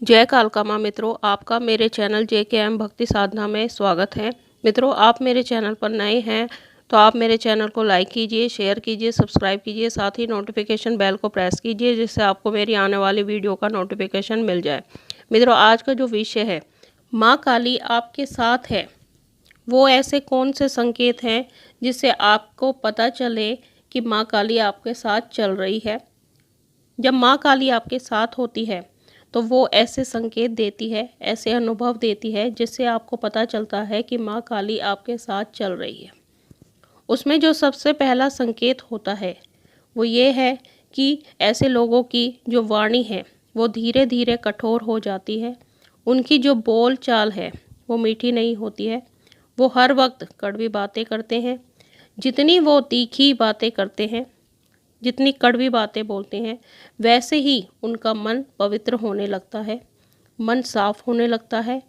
जय कालका माँ मित्रों, आपका मेरे चैनल JKM भक्ति साधना में स्वागत है। मित्रों, आप मेरे चैनल पर नए हैं तो आप मेरे चैनल को लाइक कीजिए, शेयर कीजिए, सब्सक्राइब कीजिए, साथ ही नोटिफिकेशन बेल को प्रेस कीजिए जिससे आपको मेरी आने वाली वीडियो का नोटिफिकेशन मिल जाए। मित्रों, आज का जो विषय है, माँ काली आपके साथ है, वो ऐसे कौन से संकेत हैं जिससे आपको पता चले कि माँ काली आपके साथ चल रही है। जब माँ काली आपके साथ होती है तो वो ऐसे संकेत देती है, ऐसे अनुभव देती है जिससे आपको पता चलता है कि माँ काली आपके साथ चल रही है। उसमें जो सबसे पहला संकेत होता है वो ये है कि ऐसे लोगों की जो वाणी है वो धीरे धीरे कठोर हो जाती है। उनकी जो बोल चाल है वो मीठी नहीं होती है। वो हर वक्त कड़वी बातें करते हैं। जितनी वो तीखी बातें करते हैं, जितनी कड़वी बातें बोलते हैं, वैसे ही उनका मन पवित्र होने लगता है, मन साफ होने लगता है।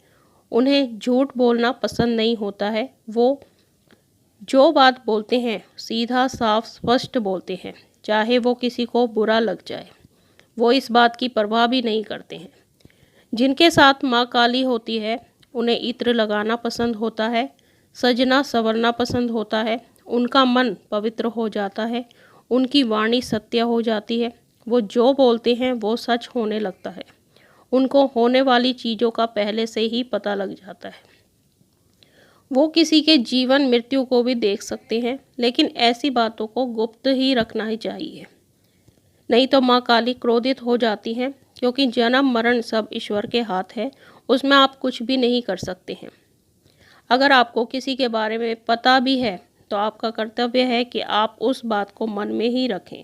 उन्हें झूठ बोलना पसंद नहीं होता है। वो जो बात बोलते हैं सीधा साफ स्पष्ट बोलते हैं, चाहे वो किसी को बुरा लग जाए। वो इस बात की परवाह भी नहीं करते हैं। जिनके साथ माँ काली होती है उन्हें इत्र लगाना पसंद होता है, सजना संवरना पसंद होता है। उनका मन पवित्र हो जाता है, उनकी वाणी सत्य हो जाती है। वो जो बोलते हैं वो सच होने लगता है। उनको होने वाली चीज़ों का पहले से ही पता लग जाता है। वो किसी के जीवन मृत्यु को भी देख सकते हैं, लेकिन ऐसी बातों को गुप्त ही रखना ही चाहिए, नहीं तो माँ काली क्रोधित हो जाती हैं। क्योंकि जन्म मरण सब ईश्वर के हाथ है, उसमें आप कुछ भी नहीं कर सकते हैं। अगर आपको किसी के बारे में पता भी है तो आपका कर्तव्य है कि आप उस बात को मन में ही रखें,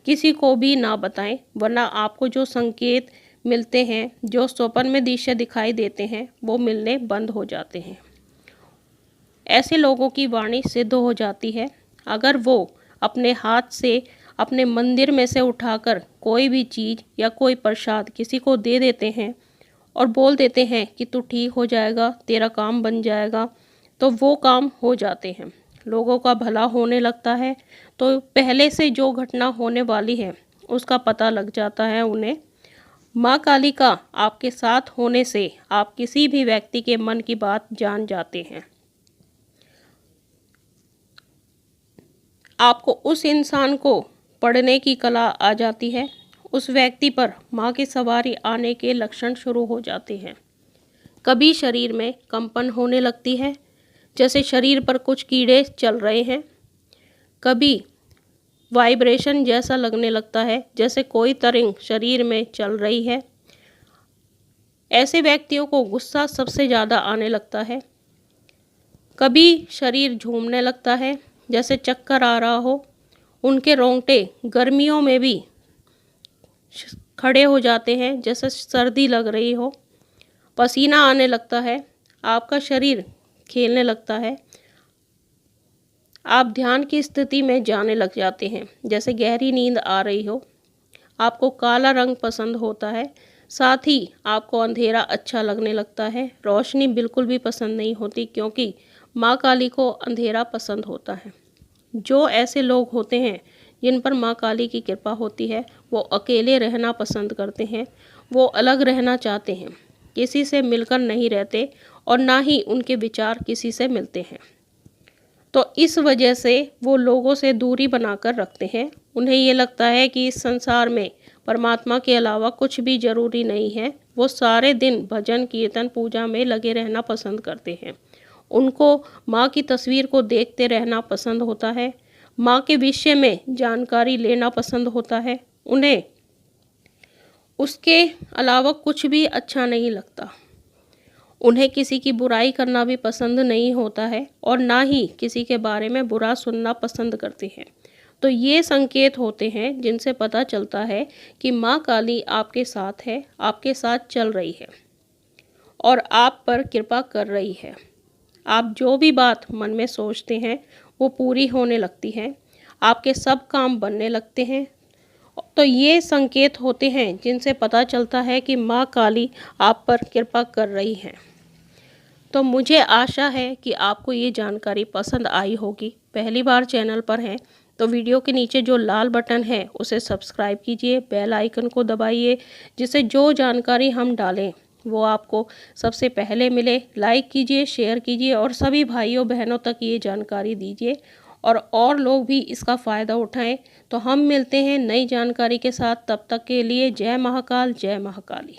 किसी को भी ना बताएं, वरना आपको जो संकेत मिलते हैं, जो स्वप्न में दृश्य दिखाई देते हैं, वो मिलने बंद हो जाते हैं। ऐसे लोगों की वाणी सिद्ध हो जाती है। अगर वो अपने हाथ से अपने मंदिर में से उठाकर कोई भी चीज़ या कोई प्रसाद किसी को दे देते हैं और बोल देते हैं कि तू ठीक हो जाएगा, तेरा काम बन जाएगा, तो वो काम हो जाते हैं, लोगों का भला होने लगता है। तो पहले से जो घटना होने वाली है उसका पता लग जाता है उन्हें। माँ काली का आपके साथ होने से आप किसी भी व्यक्ति के मन की बात जान जाते हैं। आपको उस इंसान को पढ़ने की कला आ जाती है। उस व्यक्ति पर माँ की सवारी आने के लक्षण शुरू हो जाते हैं। कभी शरीर में कंपन होने लगती है, जैसे शरीर पर कुछ कीड़े चल रहे हैं। कभी वाइब्रेशन जैसा लगने लगता है, जैसे कोई तरंग शरीर में चल रही है। ऐसे व्यक्तियों को गुस्सा सबसे ज़्यादा आने लगता है। कभी शरीर झूमने लगता है, जैसे चक्कर आ रहा हो। उनके रोंगटे गर्मियों में भी खड़े हो जाते हैं, जैसे सर्दी लग रही हो। पसीना आने लगता है, आपका शरीर खेलने लगता है। आप ध्यान की स्थिति में जाने लग जाते हैं, जैसे गहरी नींद आ रही हो। आपको काला रंग पसंद होता है, साथ ही आपको अंधेरा अच्छा लगने लगता है। रोशनी बिल्कुल भी पसंद नहीं होती, क्योंकि माँ काली को अंधेरा पसंद होता है। जो ऐसे लोग होते हैं जिन पर माँ काली की कृपा होती है, वो अकेले रहना पसंद करते हैं। वो अलग रहना चाहते हैं, किसी से मिलकर नहीं रहते और ना ही उनके विचार किसी से मिलते हैं। तो इस वजह से वो लोगों से दूरी बनाकर रखते हैं। उन्हें ये लगता है कि इस संसार में परमात्मा के अलावा कुछ भी ज़रूरी नहीं है। वो सारे दिन भजन कीर्तन पूजा में लगे रहना पसंद करते हैं। उनको माँ की तस्वीर को देखते रहना पसंद होता है। माँ के विषय में जानकारी लेना पसंद होता है। उन्हें उसके अलावा कुछ भी अच्छा नहीं लगता। उन्हें किसी की बुराई करना भी पसंद नहीं होता है और ना ही किसी के बारे में बुरा सुनना पसंद करते हैं। तो ये संकेत होते हैं जिनसे पता चलता है कि माँ काली आपके साथ है, आपके साथ चल रही है और आप पर कृपा कर रही है। आप जो भी बात मन में सोचते हैं वो पूरी होने लगती है, आपके सब काम बनने लगते हैं। तो ये संकेत होते हैं जिनसे पता चलता है कि माँ काली आप पर कृपा कर रही है। तो मुझे आशा है कि आपको ये जानकारी पसंद आई होगी। पहली बार चैनल पर हैं तो वीडियो के नीचे जो लाल बटन है उसे सब्सक्राइब कीजिए, बेल आइकन को दबाइए, जिससे जो जानकारी हम डालें वो आपको सबसे पहले मिले। लाइक कीजिए, शेयर कीजिए और सभी भाइयों बहनों तक ये जानकारी दीजिए और लोग भी इसका फ़ायदा उठाएं। तो हम मिलते हैं नई जानकारी के साथ, तब तक के लिए जय महाकाल, जय महाकाली।